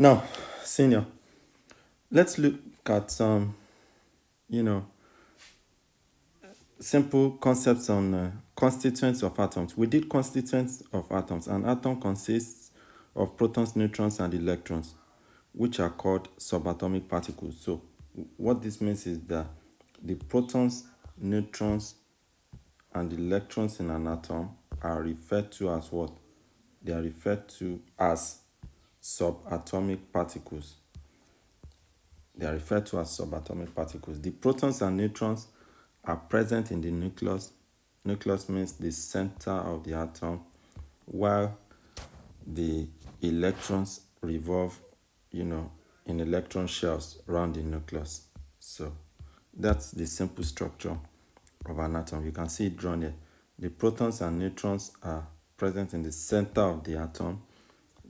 Now, senior, let's look at some, you know, simple concepts on constituents of atoms. We did constituents of atoms. An atom consists of protons, neutrons, and electrons, which are called subatomic particles. So, what this means is that the protons, neutrons, and electrons in an atom are referred to as what? They are referred to as subatomic particles. They are referred to as subatomic particles. The protons and neutrons are present in the nucleus. Nucleus means the center of the atom, while the electrons revolve, in electron shells around the nucleus. So that's the simple structure of an atom. You can see it drawn here. The protons and neutrons are present in the center of the atom.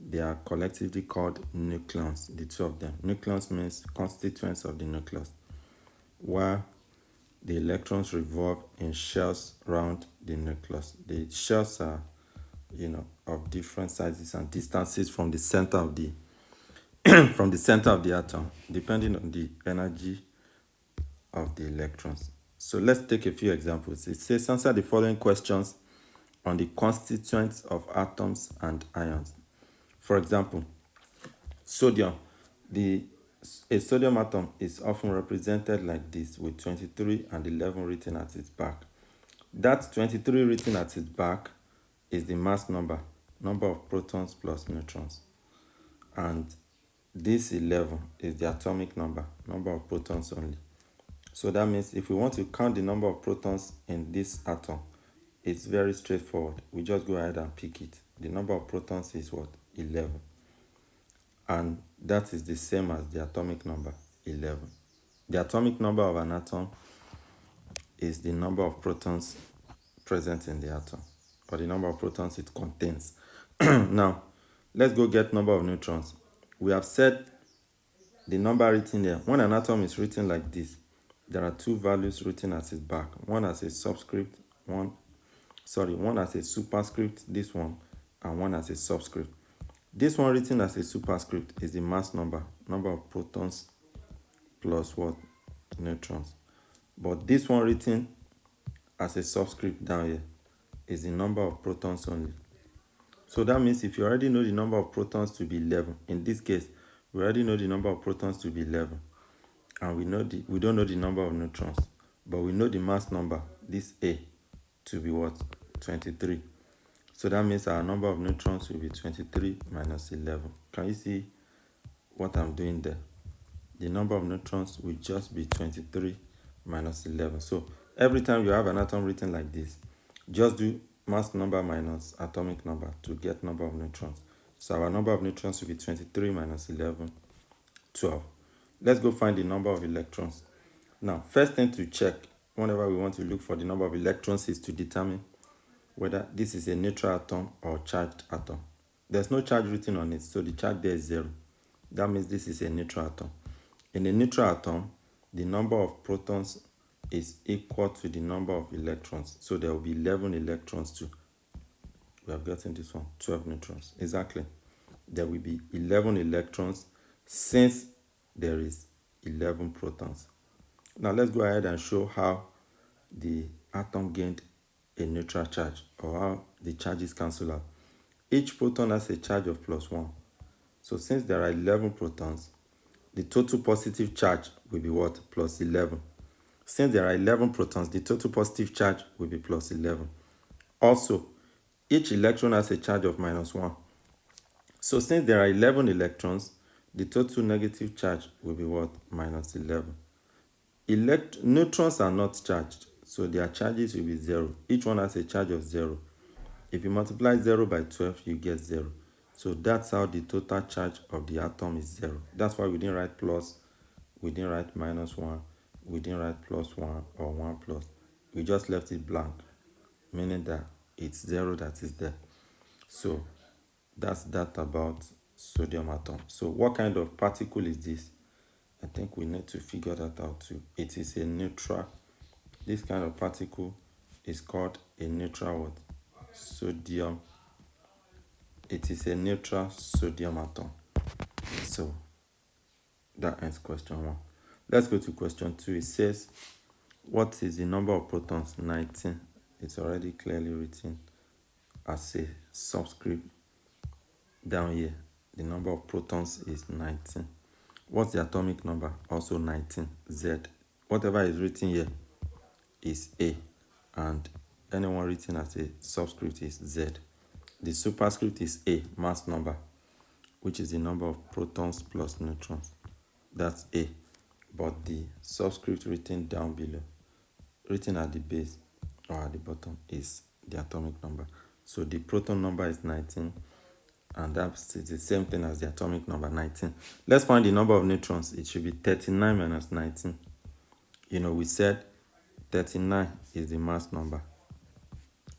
They are collectively called nucleons, the two of them. Nucleons means constituents of the nucleus, while the electrons revolve in shells around the nucleus. The shells are, of different sizes and distances from the center of the from the center of the atom, depending on the energy of the electrons. So let's take a few examples. It says answer the following questions on the constituents of atoms and ions. For example, sodium. A sodium atom is often represented like this, with 23 and 11 written at its back. That 23 written at its back is the mass number of protons plus neutrons. And this 11 is the atomic number of protons only. So that means if we want to count the number of protons in this atom, it's very straightforward. We just go ahead and pick it. The number of protons is what? 11. And that is the same as the atomic number, 11. The atomic number of an atom is the number of protons present in the atom, or the number of protons it contains. Now, let's go get number of neutrons. We have said the number written there. When an atom is written like this, there are two values written at its back. One as a subscript, one as a superscript, this one, and one as a subscript. This one written as a superscript is the mass number of protons plus what? Neutrons. But this one written as a subscript down here is the number of protons only. So that means if you already know the number of protons to be 11, in this case, we already know the number of protons to be 11, and we don't know the number of neutrons, but we know the mass number, this A, to be what? 23. So that means our number of neutrons will be 23 minus 11. Can you see what I'm doing there? The number of neutrons will just be 23 minus 11. So every time you have an atom written like this, just do mass number minus atomic number to get number of neutrons. So our number of neutrons will be 23 minus 11, 12. Let's go find the number of electrons. Now, first thing to check whenever we want to look for the number of electrons is to determine whether this is a neutral atom or charged atom. There's no charge written on it, so the charge there is 0. That means this is a neutral atom. In a neutral atom, the number of protons is equal to the number of electrons. So there will be 11 electrons too. We have gotten this one, 12 neutrons. Exactly. There will be 11 electrons since there is 11 protons. Now let's go ahead and show how the atom gained a neutral charge, or how the charges cancel out. Each proton has a charge of +1. So since there are 11 protons, the total positive charge will be what? +11. Since there are 11 protons, the total positive charge will be +11. Also, each electron has a charge of -1. So since there are 11 electrons, the total negative charge will be what? -11. Neutrons are not charged, so their charges will be 0. Each one has a charge of 0. If you multiply 0 by 12, you get 0. So that's how the total charge of the atom is 0. That's why we didn't write plus, we didn't write -1, we didn't write +1 or 1 plus. We just left it blank, meaning that it's 0 that is there. So that's that about sodium atom. So what kind of particle is this? I think we need to figure that out too. It is a neutral. This kind of particle is called a neutral what? Sodium. It is a neutral sodium atom. So that ends question 1. Let's go to question 2. It says, what is the number of protons? 19. It's already clearly written as a subscript down here. The number of protons is 19. What's the atomic number? Also 19. Z. Whatever is written here is A, and anyone written as a subscript is Z. The superscript is A, mass number, which is the number of protons plus neutrons. That's A. But the subscript written down below, written at the base or at the bottom, is the atomic number. So the proton number is 19, and that's the same thing as the atomic number, 19. Let's find the number of neutrons. It should be 39 minus 19. We said 39 is the mass number.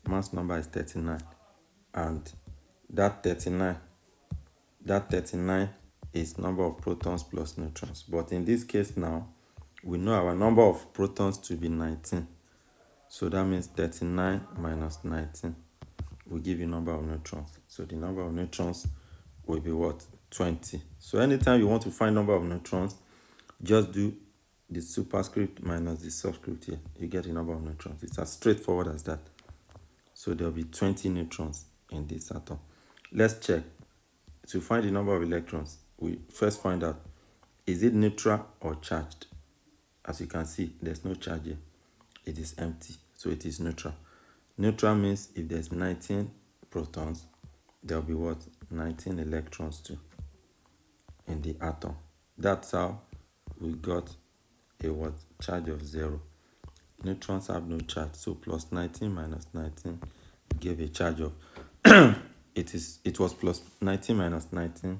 Mass number is 39. And that 39 is number of protons plus neutrons. But in this case now, we know our number of protons to be 19. So that means 39 minus 19 will give you number of neutrons. So the number of neutrons will be what? 20. So anytime you want to find number of neutrons, just do the superscript minus the subscript here. You get the number of neutrons. It's as straightforward as that. So there will be 20 neutrons in this atom. Let's check. To find the number of electrons, we first find out, is it neutral or charged? As you can see, there's no charge here. It is empty, so it is neutral. Neutral means if there's 19 protons, there will be what? 19 electrons too in the atom. That's how we got a what? Charge of 0. Neutrons have no charge, so plus 19 minus 19 gave a charge of it was plus 19 minus 19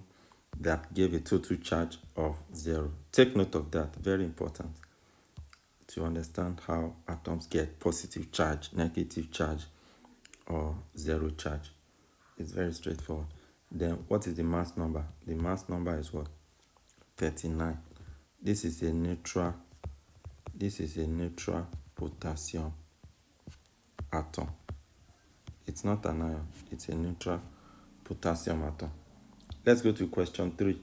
that gave a total charge of 0. Take note of that, very important to understand how atoms get positive charge, negative charge, or 0 charge. It's very straightforward. Then what is the mass number? The mass number is what? 39. This is a neutral potassium atom. It's not an ion, it's a neutral potassium atom. Let's go to question 3.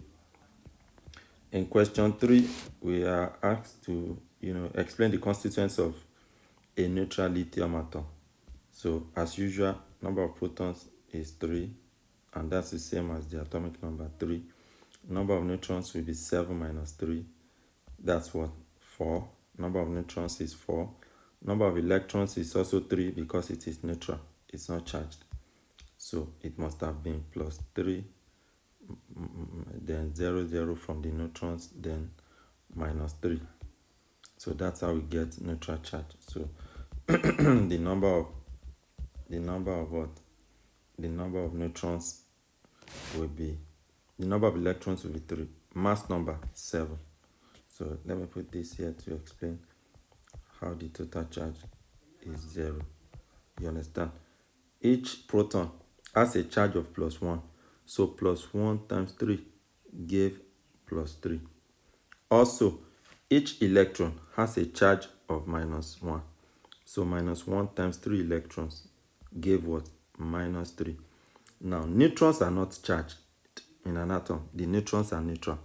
In question 3, we are asked to explain the constituents of a neutral lithium atom. So as usual, number of protons is 3, and that's the same as the atomic number, 3. Number of neutrons will be 7 minus 3. That's what? 4. Number of neutrons is 4. Number of electrons is also 3 because it is neutral. It's not charged. So it must have been plus 3, then 0, 0 from the neutrons, then minus 3. So that's how we get neutral charge. So the number of neutrons will be, the number of electrons will be 3. Mass number 7. So let me put this here to explain how the total charge is 0. You understand? Each proton has a charge of plus 1. So plus 1 times 3 gave plus 3. Also, each electron has a charge of minus 1. So minus 1 times 3 electrons gave what? Minus 3. Now, neutrons are not charged in an atom. The neutrons are neutral.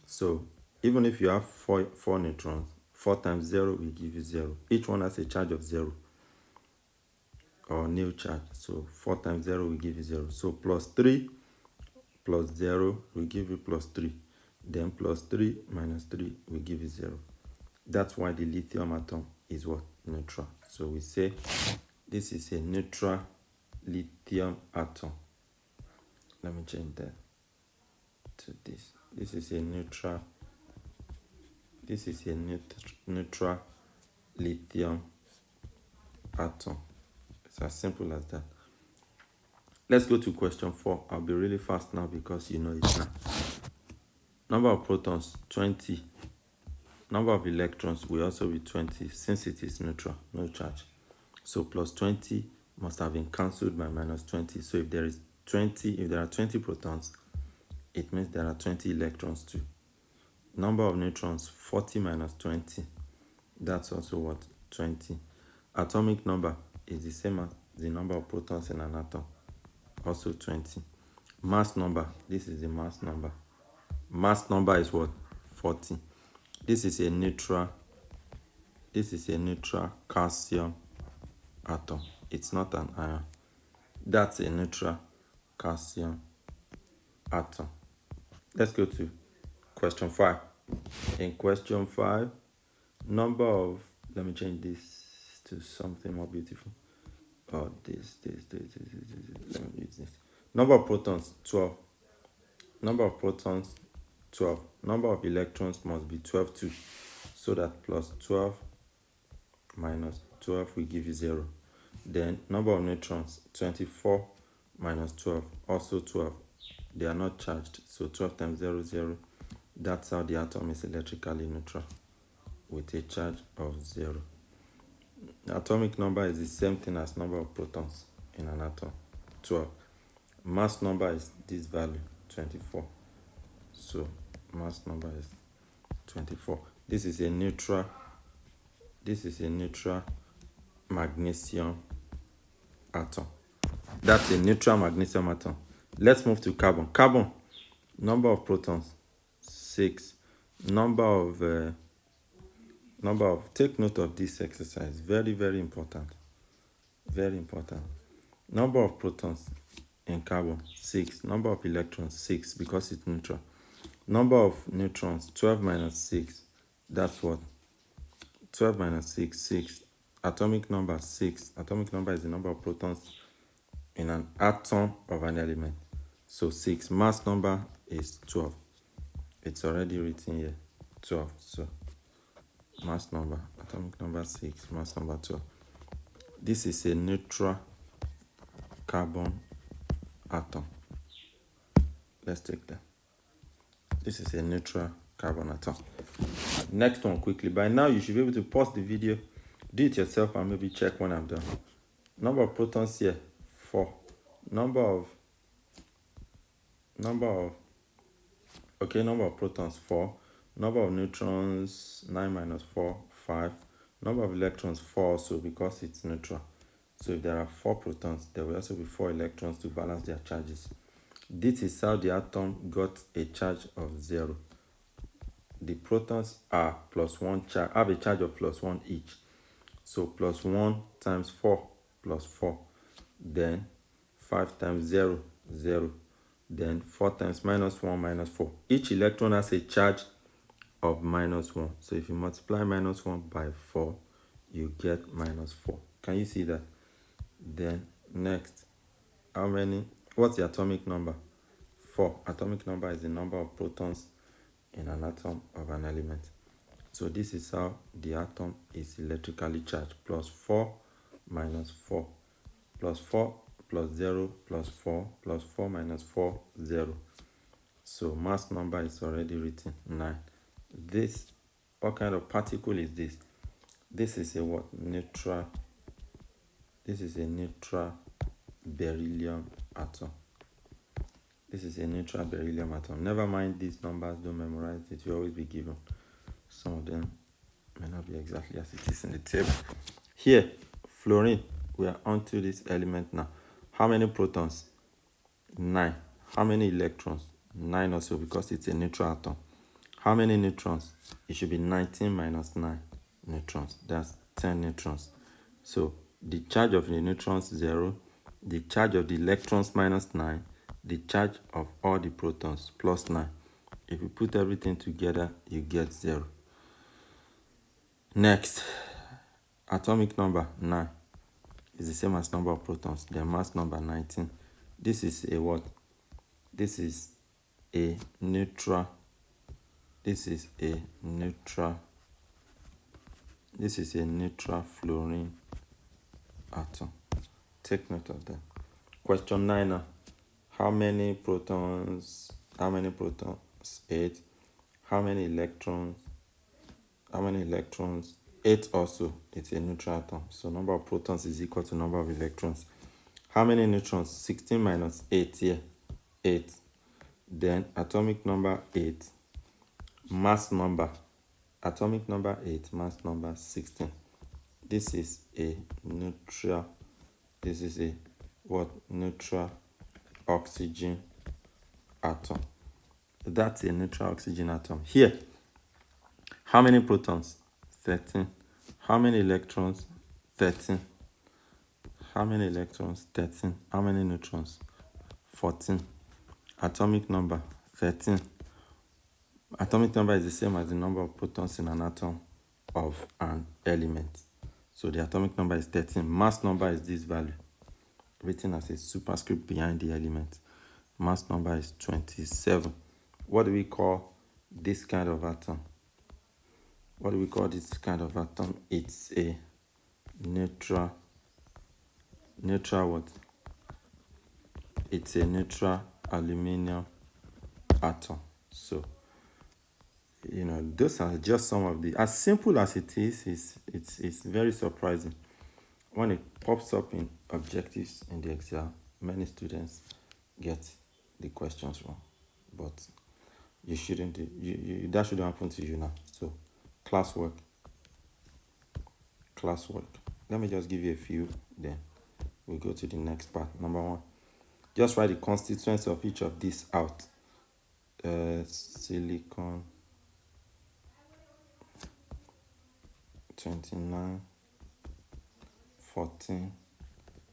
So even if you have 4 neutrons, 4 times 0 will give you 0. Each one has a charge of 0 or nil charge. So 4 times 0 will give you 0. So plus 3 plus 0 will give you plus 3. Then plus 3 minus 3 will give you 0. That's why the lithium atom is what? Neutral. So we say this is a neutral lithium atom. Let me change that to this. This is a neutral lithium atom. It's as simple as that. Let's go to question 4. I'll be really fast now because you know it now. Number of protons, 20. Number of electrons will also be 20 since it is neutral, no charge. So plus 20 must have been cancelled by minus 20. So if there are 20 protons, it means there are 20 electrons too. Number of neutrons, 40 minus 20. That's also what? 20. Atomic number is the same as the number of protons in an atom. Also 20. Mass number, this is the mass number. Mass number is what? 40. This is a neutral calcium atom. It's not an ion. That's a neutral calcium atom. Let's go to question 5. In question 5, number of, let me change this to something more beautiful. Oh, this. Let me use this. Number of protons, 12. Number of protons, 12. Number of electrons must be 12 too. So that plus 12 minus 12 will give you 0. Then number of neutrons, 24 minus 12, also 12. They are not charged, so 12 times 0, 0. That's how the atom is electrically neutral, with a charge of 0. The atomic number is the same thing as number of protons in an atom, 12. Mass number is this value, 24. So mass number is 24. This is a neutral magnesium atom. That's a neutral magnesium atom. Let's move to carbon. Carbon, number of protons, 6. Number of take note of this exercise. Very, very important. Very important. Number of protons in carbon, 6. Number of electrons, 6, because it's neutral. Number of neutrons, 12 minus 6. That's what? 12 minus 6, 6. Atomic number, 6. Atomic number is the number of protons in an atom of an element. So 6. Mass number is 12. It's already written here, 12. So mass number, atomic number 6, mass number 12. This is a neutral carbon atom. Let's take that. This is a neutral carbon atom. Next one quickly. By now you should be able to pause the video, do it yourself, and maybe check when I'm done. Number of protons here, 4. Number of protons, 4. Number of neutrons, 9 minus 4, 5. Number of electrons, 4 also, because it's neutral. So if there are 4 protons, there will also be 4 electrons to balance their charges. This is how the atom got a charge of 0. The protons are have a charge of plus 1 each. So plus 1 times 4 plus 4. Then 5 times 0, 0. Then 4 times minus 1 minus 4. Each electron has a charge of minus 1. So if you multiply minus 1 by 4, you get minus 4. Can you see that? Then next, what's the atomic number? 4. Atomic number is the number of protons in an atom of an element. So this is how the atom is electrically charged. Plus 4 minus 4. Plus 4 plus 0 plus 4 plus 4 minus 4, 0. So mass number is already written, 9. What kind of particle is this? This is a what? Neutral. This is a neutral beryllium atom. This is a neutral beryllium atom. Never mind these numbers, don't memorize it. You always be given. Some of them may not be exactly as it is in the table. Here, fluorine. We are onto this element now. How many protons? 9. How many electrons? 9 also, because it's a neutral atom. How many neutrons? It should be 19 minus 9 neutrons. That's 10 neutrons. So the charge of the neutrons, 0. The charge of the electrons, minus 9. The charge of all the protons, plus 9. If you put everything together, you get 0. Next, atomic number, 9. Is the same as number of protons. Their mass number, 19. This is a what? This is a neutral. This is a neutral fluorine atom. Take note of that. Question 9 now. How many protons? 8. How many electrons? 8 also. It's a neutral atom. So number of protons is equal to number of electrons. How many neutrons? 16 minus 8 here. 8. Then atomic number 8. Mass number. Atomic number 8. Mass number 16. This is a neutral. This is a what? Neutral oxygen atom. That's a neutral oxygen atom. Here, how many protons? 13. How many electrons? 13. How many electrons? 13. How many neutrons? 14. Atomic number? 13. Atomic number is the same as the number of protons in an atom of an element. So the atomic number is 13. Mass number is this value, written as a superscript behind the element. Mass number is 27. What do we call this kind of atom? What do we call this kind of atom? It's a neutral what? It's a neutral aluminum atom. So, those are just some of the, as simple as it is, it's very surprising. When it pops up in objectives in the exam, many students get the questions wrong. But you shouldn't, that shouldn't happen to you now. So, classwork. Let me just give you a few, then we'll go to the next part. Number 1, just write the constituents of each of these out. Silicon 29, 14,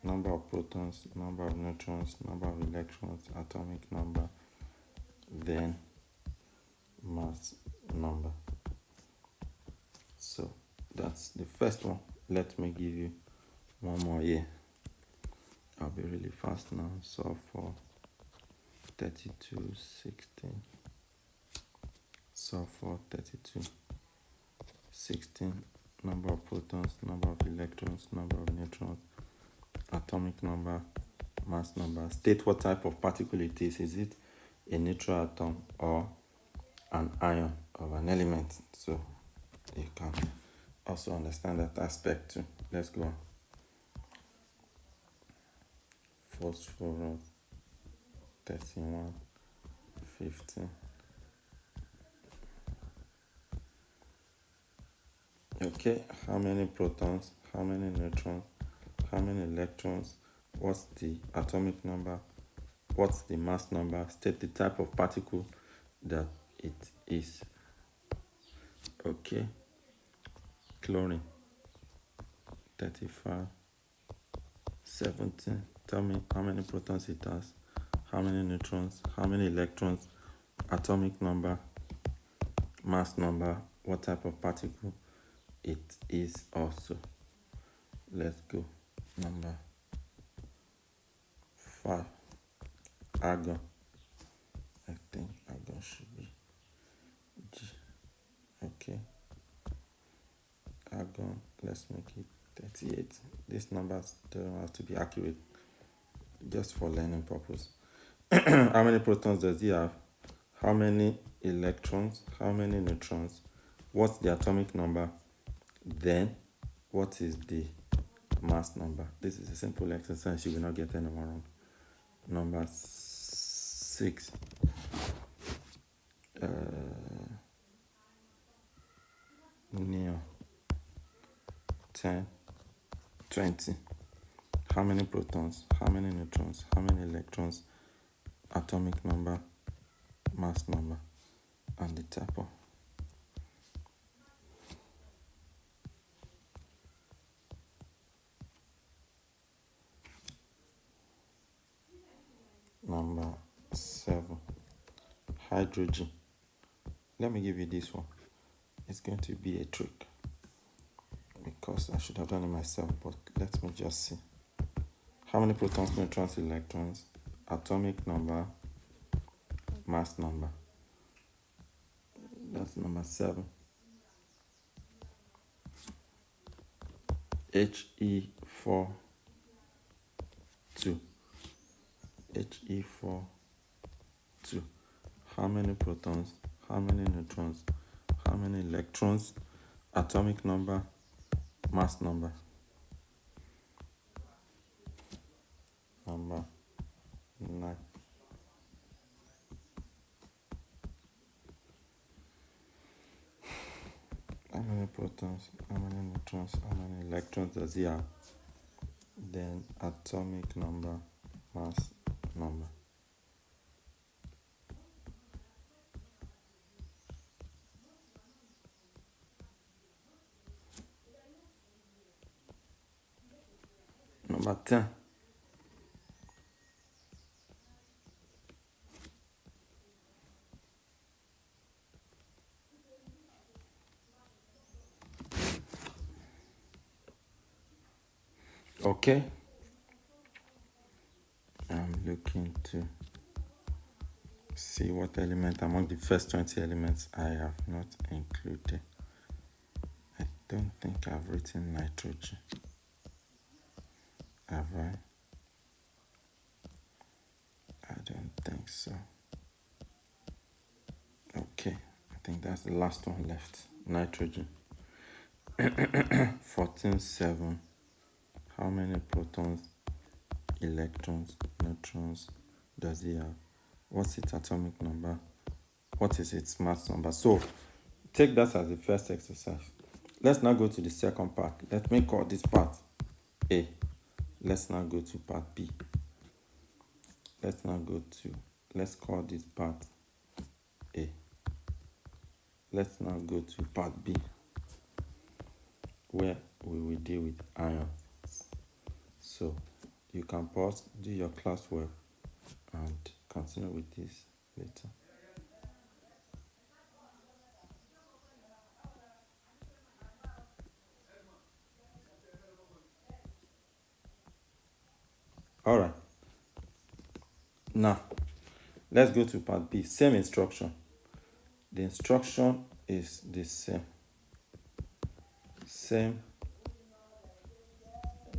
number of protons, number of neutrons, number of electrons, atomic number, then mass number. So that's the first one. Let me give you one more here. I'll be really fast now. So for 32, 16. So for 32, 16, number of protons, number of electrons, number of neutrons, atomic number, mass number. State what type of particle it is. Is it a neutral atom or an ion of an element? So you can also understand that aspect too. Let's go on. Phosphorus 31, 15. Okay, how many protons, how many neutrons, how many electrons, what's the atomic number, what's the mass number, state the type of particle that it is. Okay, chlorine 35, 17. Tell me how many protons it has, how many neutrons, how many electrons, atomic number, mass number, what type of particle it is also. Let's go. Number 5. Argon. I think argon should be G. Okay. Argon, let's make it 38. These numbers don't have to be accurate, just for learning purpose. How many protons does he have? How many electrons? How many neutrons? What's the atomic number? Then, what is the mass number? This is a simple exercise. You will not get anyone wrong. Number 6. Neon 10, 20. How many protons? How many neutrons? How many electrons? Atomic number, mass number, and the type of. Number 7. Hydrogen. Let me give you this one. It's going to be a trick, because I should have done it myself, but let me just see. How many protons, neutrons, electrons, atomic number, mass number. That's number 7. He4 2. He4 2. How many protons? How many neutrons? How many electrons? Atomic number, mass number. Number 9. How many protons? How many neutrons? How many electrons does he have? Then atomic number, mass number. Number 10. Okay. I'm looking to see what element among the first 20 elements I have not included. I don't think I've written nitrogen. Have I? I don't think so. Okay, I think that's the last one left. Nitrogen. 14.7. How many protons, electrons, neutrons does it have? What's its atomic number? What is its mass number? So, take that as the first exercise. Let's now go to the second part. Let me call this part A. Let's now go to part B. Let's call this part A. Let's now go to part B, where we will deal with ions. So, you can pause, do your classwork, and continue with this later. Alright. Now, let's go to part B. Same instruction. The instruction is the same. Same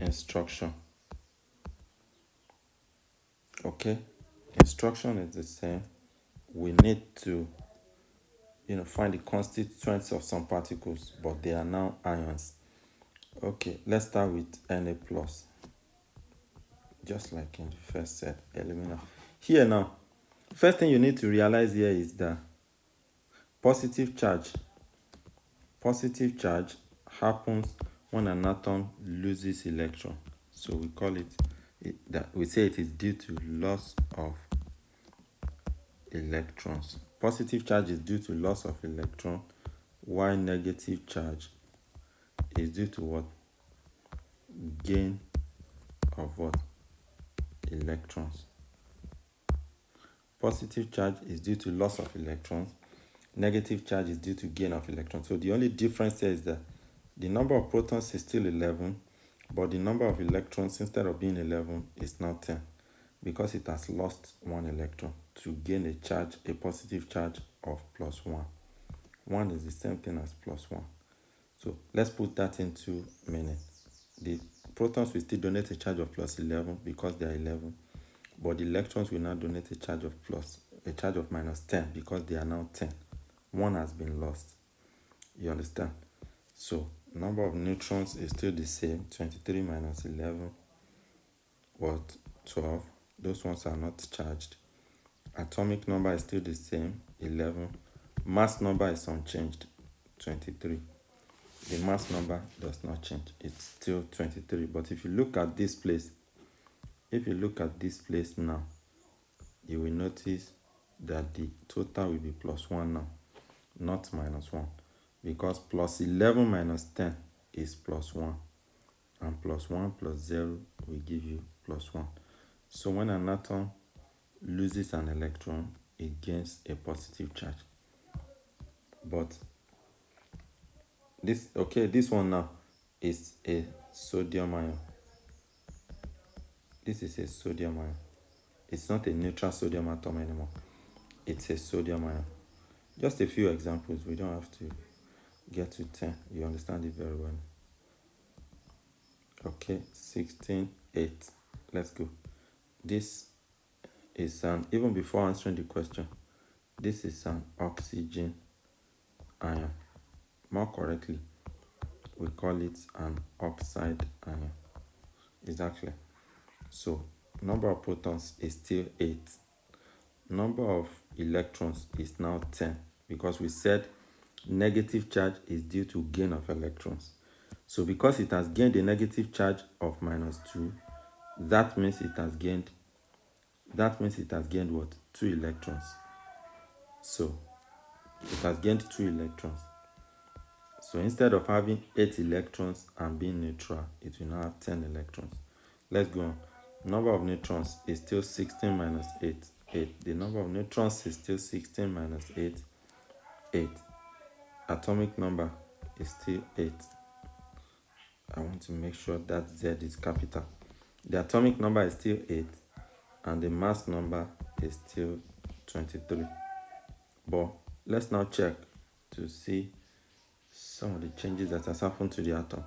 instruction. Okay? Instruction is the same. We need to find the constituents of some particles, but they are now ions. Okay, let's start with Na plus. Just like in the first set, element. Here now, first thing you need to realize here is that positive charge happens when an atom loses electron. So we call it that we say it is due to loss of electrons. Positive charge is due to loss of electron, while negative charge is due to what? Gain of what? Electrons. Positive charge is due to loss of electrons. Negative charge is due to gain of electrons. So the only difference here is that the number of protons is still 11, but the number of electrons, instead of being 11, is now 10, because it has lost one electron to gain a positive charge of plus 1. 1 is the same thing as plus 1. So let's put that into meaning. The protons will still donate a charge of plus 11 because they are 11, but the electrons will now donate a charge of minus 10 because they are now 10. 1 has been lost. You understand? So number of neutrons is still the same. 23 minus 11 was 12. Those ones are not charged. Atomic number is still the same, 11. Mass number is unchanged, 23. The mass number does not change. It's still 23. But if you look at this place, now, you will notice that the total will be plus 1 now, not minus 1, because plus 11 minus 10 is plus 1, and plus 1 plus 0 will give you plus 1. So when an atom loses an electron, it gains a positive charge. But this one now is a sodium ion. This is a sodium ion. It's not a neutral sodium atom anymore. It's a sodium ion. Just a few examples. We don't have to get to 10. You understand it very well. Okay, 16.8. Let's go. This is even before answering the question, this is an oxygen ion. More correctly, we call it an oxide ion. Exactly. So number of protons is still 8. Number of electrons is now 10, because we said negative charge is due to gain of electrons. So because it has gained a negative charge of minus 2, that means it has gained what? 2 electrons. So it has gained 2 electrons. So instead of having 8 electrons and being neutral, it will now have 10 electrons. Let's go on. Number of neutrons is still 16 minus 8, 8. The number of neutrons is still 16 minus 8, 8. Atomic number is still 8. I want to make sure that Z is capital. The atomic number is still 8, and the mass number is still 23. But let's now check to see some of the changes that has happened to the atom.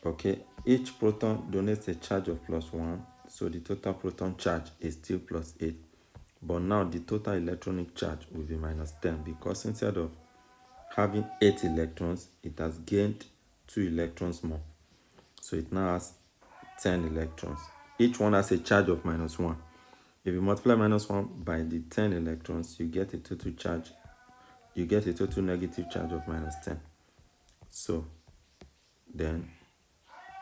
Okay, each proton donates a charge of +1, so the total proton charge is still +8. But now the total electronic charge will be -10, because instead of having 8 electrons, it has gained 2 electrons more. So it now has 10 electrons. Each one has a charge of -1. If you multiply -1 by the 10 electrons, you get a total charge. You get a total negative charge of -10. So then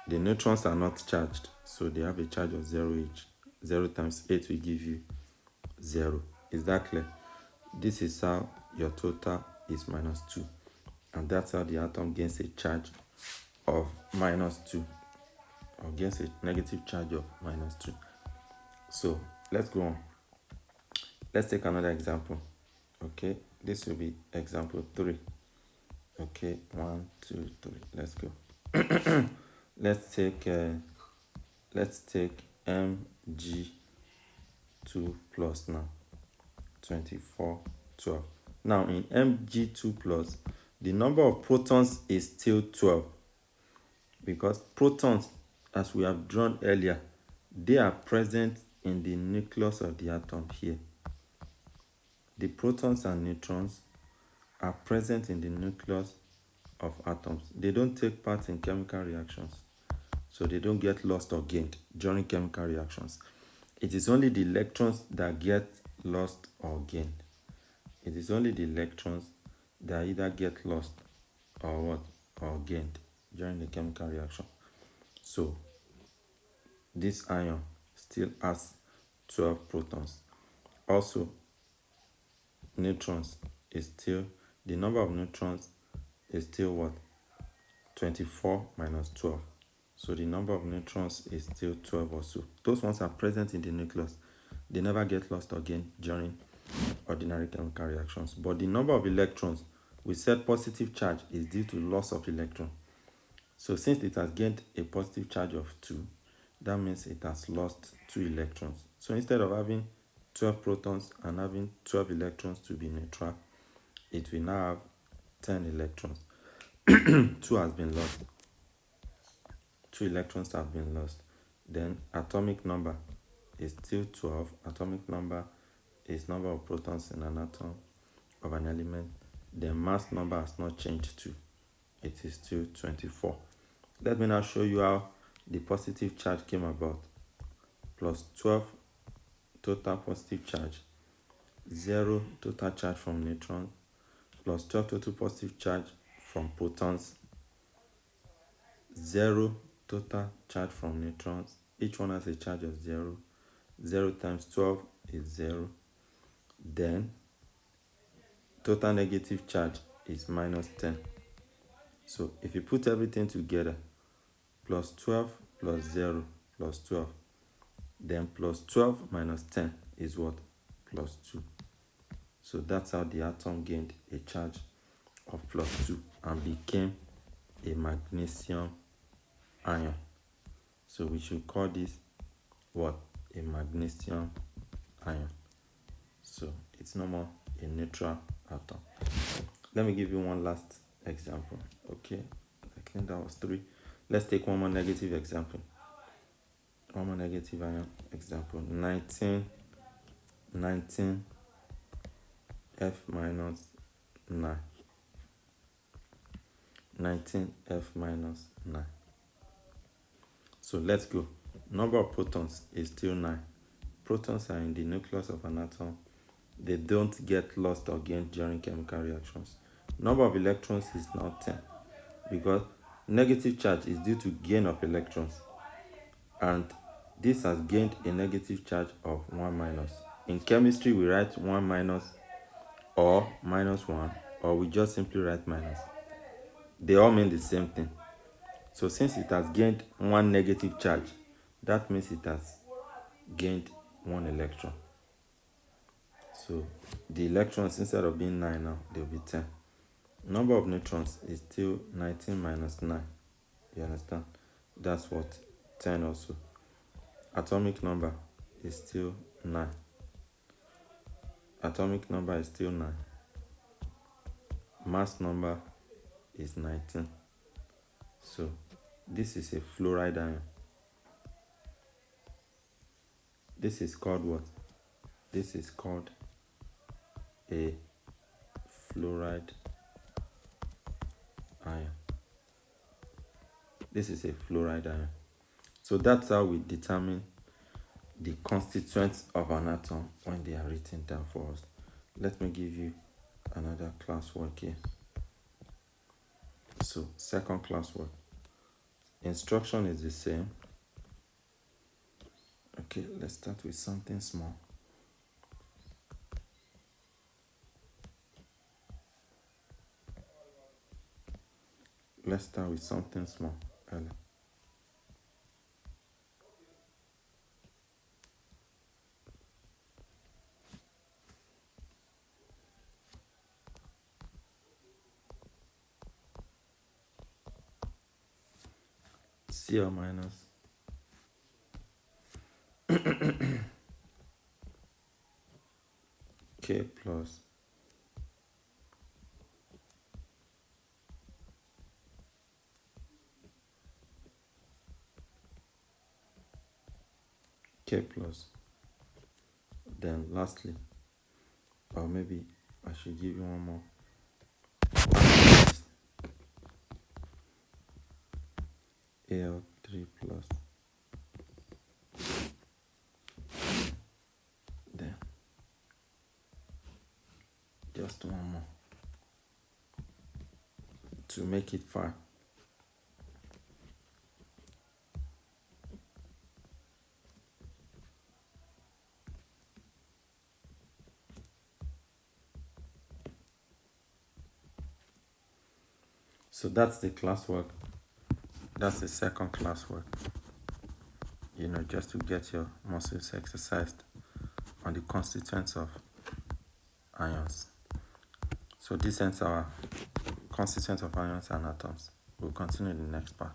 the neutrons are not charged, so they have a charge of 0 each. 0 times 8 will give you 0. Is that clear? This is how your total is -2. And that's how the atom gains a charge of -2, or gains a negative charge of -2. So let's go on. Let's take another example. Okay, this will be example 3. Okay, 1, 2, 3. Let's go. let's take Mg2 plus now. 24, 12. Now in Mg2 plus, the number of protons is still 12, because protons, as we have drawn earlier, they are present in the nucleus of the atom here. The protons and neutrons are present in the nucleus of atoms. They don't take part in chemical reactions, so they don't get lost or gained during chemical reactions. It is only the electrons that get lost or gained. It is only the electrons that either get lost or gained during the chemical reaction. So this ion still has 12 protons. Also, neutrons is still, the number of neutrons is still what? 24 minus 12. So the number of neutrons is still 12 or so. Those ones are present in the nucleus. They never get lost or gained during ordinary chemical reactions. But the number of electrons, we said positive charge is due to loss of electron. So since it has gained a positive charge of 2, that means it has lost 2 electrons. So instead of having 12 protons and having 12 electrons to be neutral, it will now have 10 electrons. 2 has been lost. 2 electrons have been lost. Then atomic number is still 12. Atomic number is number of protons in an atom of an element. The mass number has not changed to. It is still 24. Let me now show you how the positive charge came about. Plus 12 total positive charge, 0 total charge from neutrons, plus 12 total positive charge from protons, 0 total charge from neutrons. Each one has a charge of 0. 0 times 12 is 0. Then total negative charge is -10. So if you put everything together, plus 12 plus 0 plus 12, then plus 12 minus 10 is what? Plus 2. So that's how the atom gained a charge of +2 and became a magnesium ion. So we should call this what? A magnesium ion. So it's no more a neutral atom. Let me give you one last example. Okay, I think that was 3. Let's take one more negative example. One more negative ion example. 19 F minus 9. 19 F minus 9. So let's go. Number of protons is still 9. Protons are in the nucleus of an atom. They don't get lost or gained during chemical reactions. Number of electrons is now 10, because negative charge is due to gain of electrons, and this has gained a negative charge of 1 minus. In chemistry, we write 1 minus or -1, or we just simply write minus. They all mean the same thing. So since it has gained 1 negative charge, that means it has gained 1 electron. So the electrons, instead of being 9 now, they'll be 10. Number of neutrons is still 19 minus 9. You understand? That's what? 10 also. Atomic number is still 9. Atomic number is still 9. Mass number is 19. So this is a fluoride ion. This is called what? This is called a fluoride ion. This is a fluoride ion. So that's how we determine the constituents of an atom when they are written down for us. Let me give you another classwork here. So second classwork. Instruction is the same. Okay, let's start with something small. Let's start with something small. Cl minus K plus K plus. Then lastly, or maybe I should give you one more. Al3 plus. Then just one more to make it 5. So that's the classwork. That's the second classwork. Just to get your muscles exercised on the constituents of ions. So this ends our constituents of ions and atoms. We'll continue in the next part.